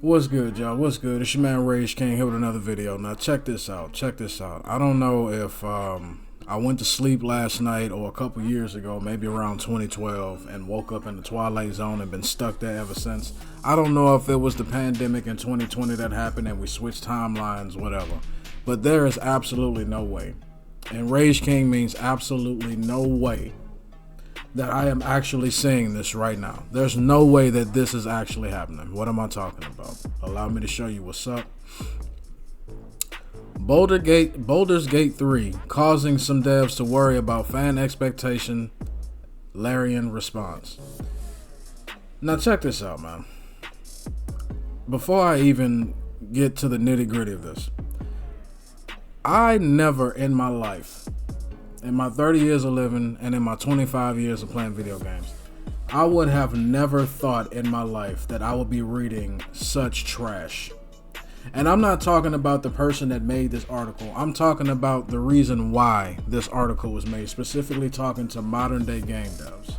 What's good, y'all? What's good? It's your man Rage King here with another video. Now check this out. Check this out. I don't know if I went to sleep last night or a couple years ago, maybe around 2012, and woke up in the Twilight Zone and been stuck there ever since. I don't know if it was the pandemic in 2020 that happened and we switched timelines, whatever. But there is absolutely no way, and Rage King means absolutely no way, that I am actually saying this right now. There's no way that this is actually happening. What am I talking about? Allow me to show you what's up. Baldur's Gate 3 causing some devs to worry about fan expectation. Larian response. Now check this out, man. Before I even get to the nitty gritty of this, I never in my life, in my 30 years of living and in my 25 years of playing video games, I would have never thought in my life that I would be reading such trash. And I'm not talking about the person that made this article. I'm talking about the reason why this article was made, specifically talking to modern day game devs.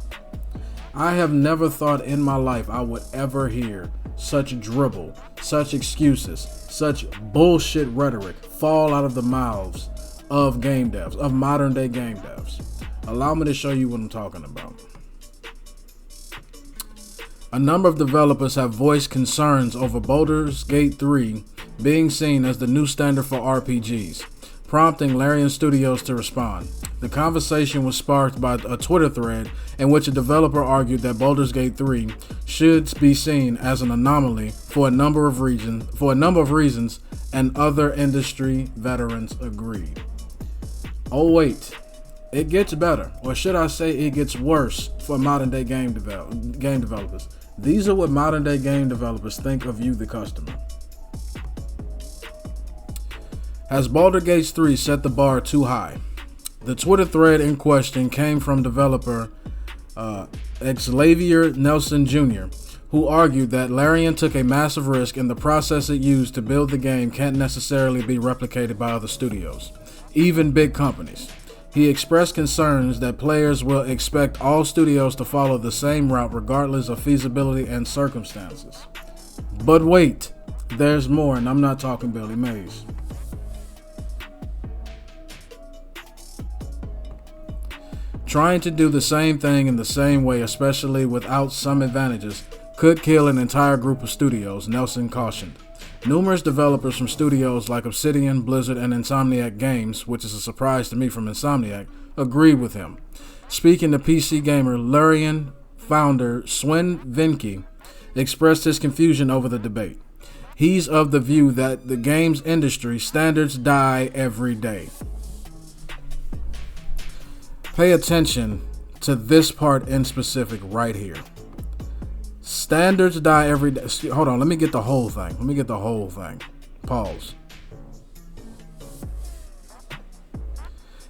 I have never thought in my life I would ever hear such dribble, such excuses, such bullshit rhetoric fall out of the mouths of game devs, of modern day game devs. Allow me to show you what I'm talking about. A number of developers have voiced concerns over Baldur's Gate 3 being seen as the new standard for RPGs, prompting Larian Studios to respond. The conversation was sparked by a Twitter thread in which a developer argued that Baldur's Gate 3 should be seen as an anomaly for a number of reasons, and other industry veterans agreed. Oh wait, it gets better, or should I say it gets worse for modern day game developers. These are what modern day game developers think of you, the customer. Has Baldur's Gate 3 set the bar too high? The Twitter thread in question came from developer Xavier Nelson Jr., who argued that Larian took a massive risk and the process it used to build the game can't necessarily be replicated by other studios, even big companies. He expressed concerns that players will expect all studios to follow the same route regardless of feasibility and circumstances. But wait, there's more, and I'm not talking Billy Mays. Trying to do the same thing in the same way, especially without some advantages, could kill an entire group of studios, Nelson cautioned. Numerous developers from studios like Obsidian, Blizzard, and Insomniac Games, which is a surprise to me from Insomniac, agreed with him. Speaking to PC Gamer, Larian founder Swen Vinke expressed his confusion over the debate. He's of the view that the games industry standards die every day. Pay attention to this part in specific right here. Standards die every day. Hold on, let me get the whole thing. Pause.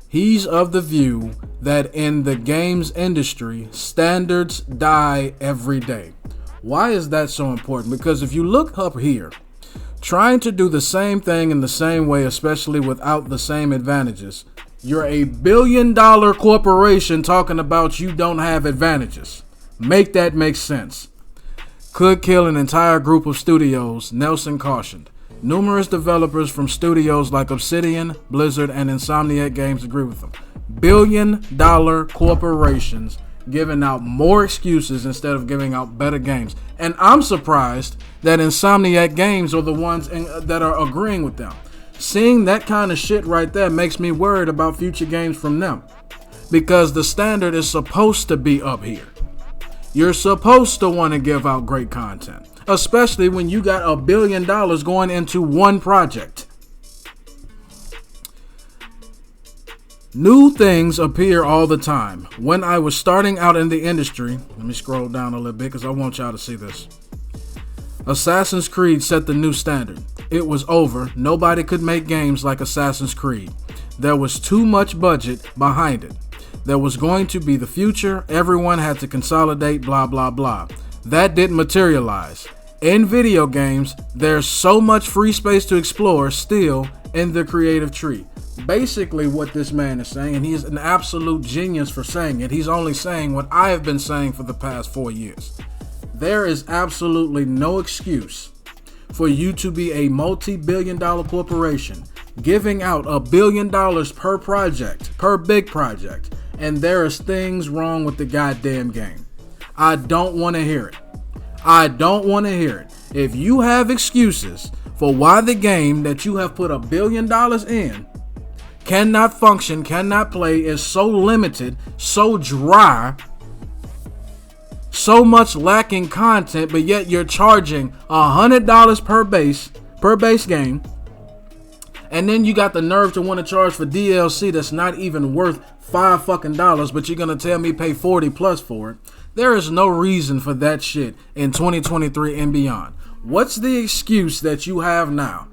He's of the view that in the games industry, standards die every day. Why is that so important? Because if you look up here, trying to do the same thing in the same way, especially without the same advantages, you're a billion-dollar corporation talking about you don't have advantages. Make that make sense. Could kill an entire group of studios, Nelson cautioned. Numerous developers from studios like Obsidian, Blizzard, and Insomniac Games agree with them. Billion-dollar corporations giving out more excuses instead of giving out better games. And I'm surprised that Insomniac Games are the ones that are agreeing with them. Seeing that kind of shit right there makes me worried about future games from them, because the standard is supposed to be up here. You're supposed to want to give out great content, especially when you got $1 billion going into one project. New things appear all the time. When I was starting out in the industry, let me scroll down a little bit because I want y'all to see this. Assassin's Creed set the new standard. It was over. Nobody could make games like Assassin's Creed. There was too much budget behind it. There was going to be the future. Everyone had to consolidate, blah, blah, blah. That didn't materialize. In video games, there's so much free space to explore still in the creative tree. Basically what this man is saying, and he's an absolute genius for saying it, he's only saying what I have been saying for the past 4 years. There is absolutely no excuse for you to be a multi-billion-dollar corporation, giving out $1 billion per project, per big project, and there is things wrong with the goddamn game. I don't want to hear it. I don't want to hear it. If you have excuses for why the game that you have put $1 billion in cannot function, cannot play, is so limited, so dry, so much lacking content, but yet you're charging $100 per base game, and then you got the nerve to want to charge for DLC that's not even worth $5, but you're gonna tell me pay 40 plus for it. There is no reason for that shit in 2023 and beyond. What's the excuse that you have now?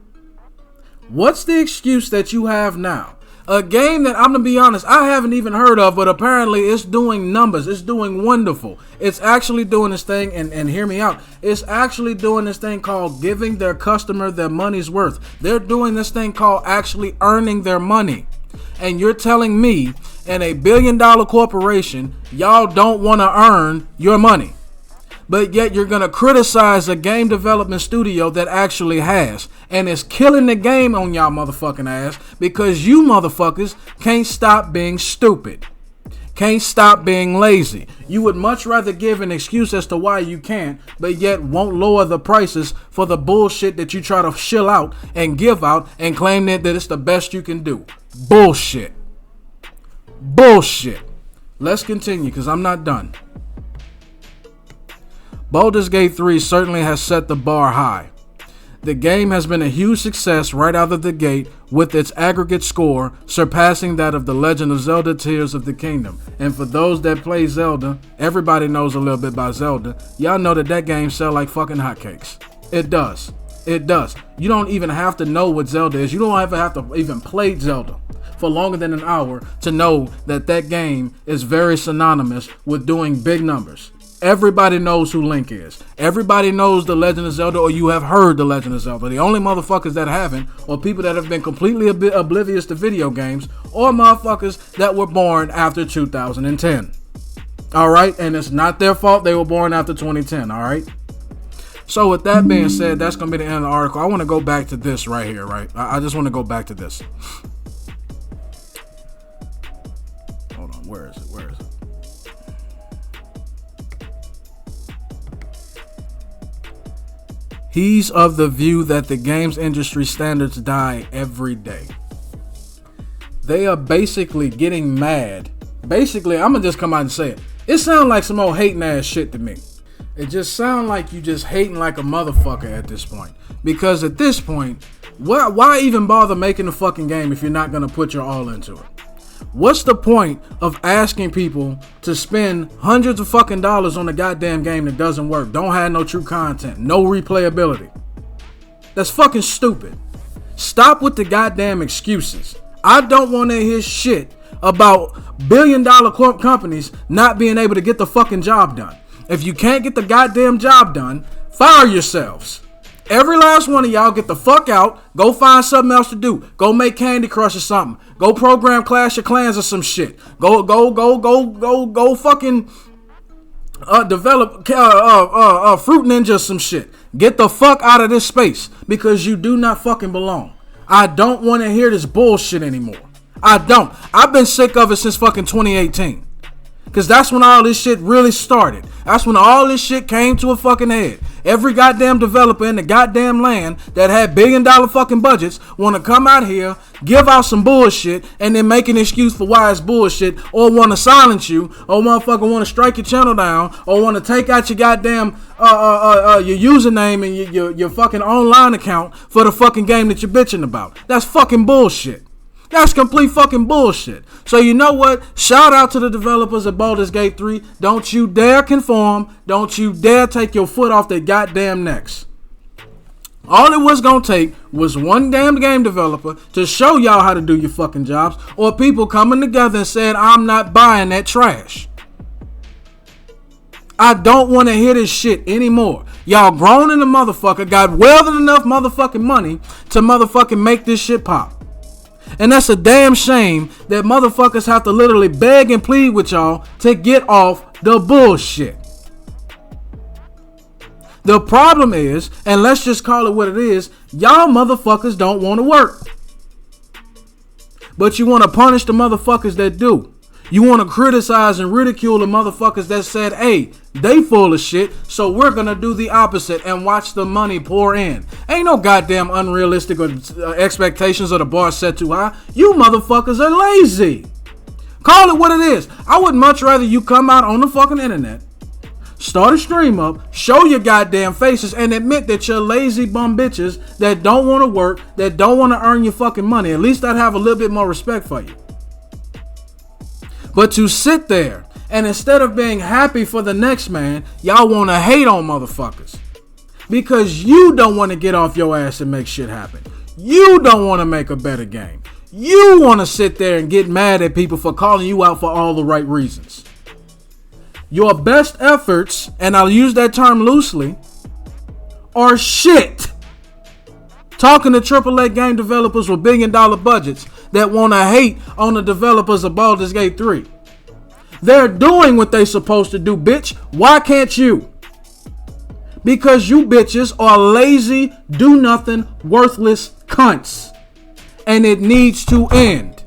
What's the excuse that you have now? A game that, I'm going to be honest, I haven't even heard of, but apparently it's doing numbers. It's doing wonderful. It's actually doing this thing, and hear me out, it's actually doing this thing called giving their customer their money's worth. They're doing this thing called actually earning their money. And you're telling me, in a $1 billion corporation, y'all don't want to earn your money. But yet you're going to criticize a game development studio that actually has. And is killing the game on y'all motherfucking ass because you motherfuckers can't stop being stupid. Can't stop being lazy. You would much rather give an excuse as to why you can't, but yet won't lower the prices for the bullshit that you try to shill out and give out and claim that it's the best you can do. Bullshit. Bullshit. Let's continue because I'm not done. Baldur's Gate 3 certainly has set the bar high. The game has been a huge success right out of the gate, with its aggregate score surpassing that of The Legend of Zelda Tears of the Kingdom. And for those that play Zelda, everybody knows a little bit about Zelda. Y'all know that game sells like fucking hotcakes. It does. It does. You don't even have to know what Zelda is. You don't ever have to even play Zelda for longer than an hour to know that game is very synonymous with doing big numbers. Everybody knows who Link is. Everybody knows The Legend of Zelda, or you have heard The Legend of Zelda. The only motherfuckers that haven't, or people that have been completely oblivious to video games, or motherfuckers that were born after 2010. Alright? And it's not their fault they were born after 2010, alright? So with that being said, that's going to be the end of the article. I want to go back to this right here, right? I just want to go back to this. Hold on, where is it? He's of the view that the games industry standards die every day. They are basically getting mad. Basically, I'm going to just come out and say it. It sounds like some old hating ass shit to me. It just sounds like you just hating like a motherfucker at this point. Because at this point, why even bother making a fucking game if you're not going to put your all into it? What's the point of asking people to spend hundreds of fucking dollars on a goddamn game that doesn't work, don't have no true content, no replayability? That's fucking stupid. Stop with the goddamn excuses. I don't want to hear shit about billion-dollar companies not being able to get the fucking job done. If you can't get the goddamn job done, fire yourselves. Every last one of y'all get the fuck out. Go find something else to do. Go make Candy Crush or something. Go program Clash of Clans or some shit. Go fucking develop Fruit Ninja or some shit. Get the fuck out of this space because you do not fucking belong. I don't want to hear this bullshit anymore. I don't. I've been sick of it since fucking 2018. Because that's when all this shit really started. That's when all this shit came to a fucking head. Every goddamn developer in the goddamn land that had billion-dollar fucking budgets want to come out here, give out some bullshit, and then make an excuse for why it's bullshit, or want to silence you, or motherfucker want to strike your channel down, or want to take out your goddamn your username and your fucking online account for the fucking game that you're bitching about. That's fucking bullshit. That's complete fucking bullshit. So you know what? Shout out to the developers of Baldur's Gate 3. Don't you dare conform. Don't you dare take your foot off their goddamn necks. All it was gonna take was one damn game developer to show y'all how to do your fucking jobs, or people coming together and saying, I'm not buying that trash. I don't want to hear this shit anymore. Y'all grown in the motherfucker, got well than enough motherfucking money to motherfucking make this shit pop. And that's a damn shame that motherfuckers have to literally beg and plead with y'all to get off the bullshit. The problem is, and let's just call it what it is, y'all motherfuckers don't want to work. But you want to punish the motherfuckers that do. You want to criticize and ridicule the motherfuckers that said, hey, they full of shit, so we're going to do the opposite and watch the money pour in. Ain't no goddamn unrealistic expectations of the bar set too high. You motherfuckers are lazy. Call it what it is. I would much rather you come out on the fucking internet, start a stream up, show your goddamn faces, and admit that you're lazy bum bitches that don't want to work, that don't want to earn your fucking money. At least I'd have a little bit more respect for you. But to sit there and instead of being happy for the next man, y'all want to hate on motherfuckers. Because you don't want to get off your ass and make shit happen. You don't want to make a better game. You want to sit there and get mad at people for calling you out for all the right reasons. Your best efforts, and I'll use that term loosely, are shit. Talking to AAA game developers with $1 billion budgets that want to hate on the developers of Baldur's Gate 3. They're doing what they're supposed to do, bitch. Why can't you? Because you bitches are lazy, do-nothing, worthless cunts. And it needs to end.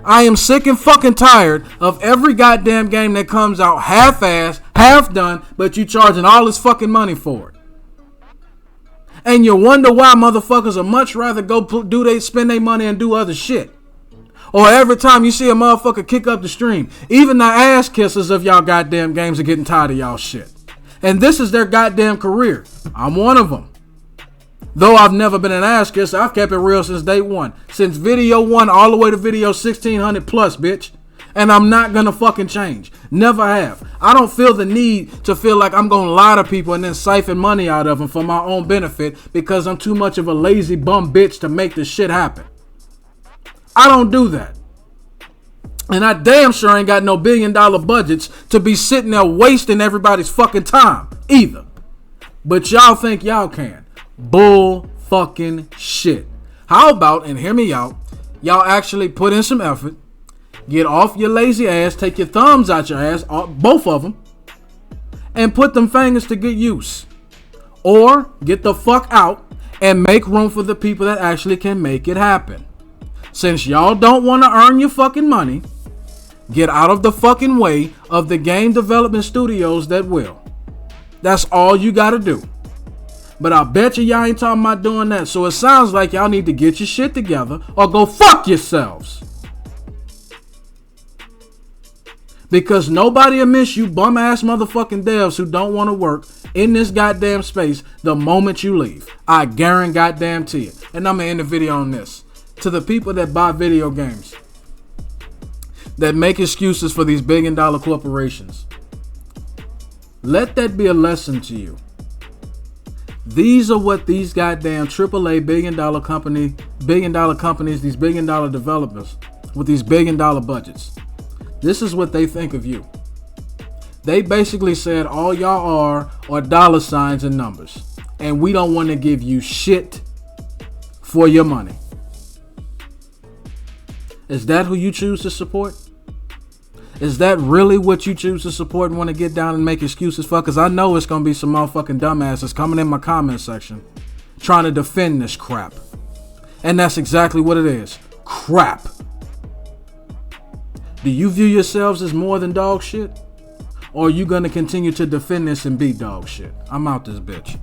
I am sick and fucking tired of every goddamn game that comes out half-assed, half-done, but you charging all this fucking money for it. And you wonder why motherfuckers would much rather go spend their money and do other shit. Or every time you see a motherfucker kick up the stream, even the ass kissers of y'all goddamn games are getting tired of y'all shit. And this is their goddamn career. I'm one of them. Though I've never been an ass kisser, I've kept it real since day one. Since video 1 all the way to video 1600 plus, bitch. And I'm not gonna fucking change. Never have. I don't feel the need to feel like I'm gonna lie to people and then siphon money out of them for my own benefit because I'm too much of a lazy bum bitch to make this shit happen. I don't do that. And I damn sure ain't got no $1 billion budgets to be sitting there wasting everybody's fucking time either. But y'all think y'all can. Bull fucking shit. How about, and hear me out, y'all actually put in some effort, get off your lazy ass, take your thumbs out your ass, both of them, and put them fingers to good use. Or get the fuck out and make room for the people that actually can make it happen. Since y'all don't want to earn your fucking money, get out of the fucking way of the game development studios that will. That's all you gotta do. But I bet you y'all ain't talking about doing that. So it sounds like y'all need to get your shit together or go fuck yourselves. Because nobody will miss you bum ass motherfucking devs who don't want to work in this goddamn space the moment you leave. I guarantee you. And I'm gonna end the video on this. To the people that buy video games, that make excuses for these $1 billion corporations, let that be a lesson to you. These are what these goddamn AAA $1 billion companies, these $1 billion developers with these $1 billion budgets. This is what they think of you. They basically said all y'all are dollar signs and numbers. And we don't want to give you shit for your money. Is that who you choose to support? Is that really what you choose to support and want to get down and make excuses for? Because I know it's going to be some motherfucking dumbasses coming in my comment section trying to defend this crap. And that's exactly what it is. Crap. Do you view yourselves as more than dog shit? Or are you going to continue to defend this and be dog shit? I'm out this bitch.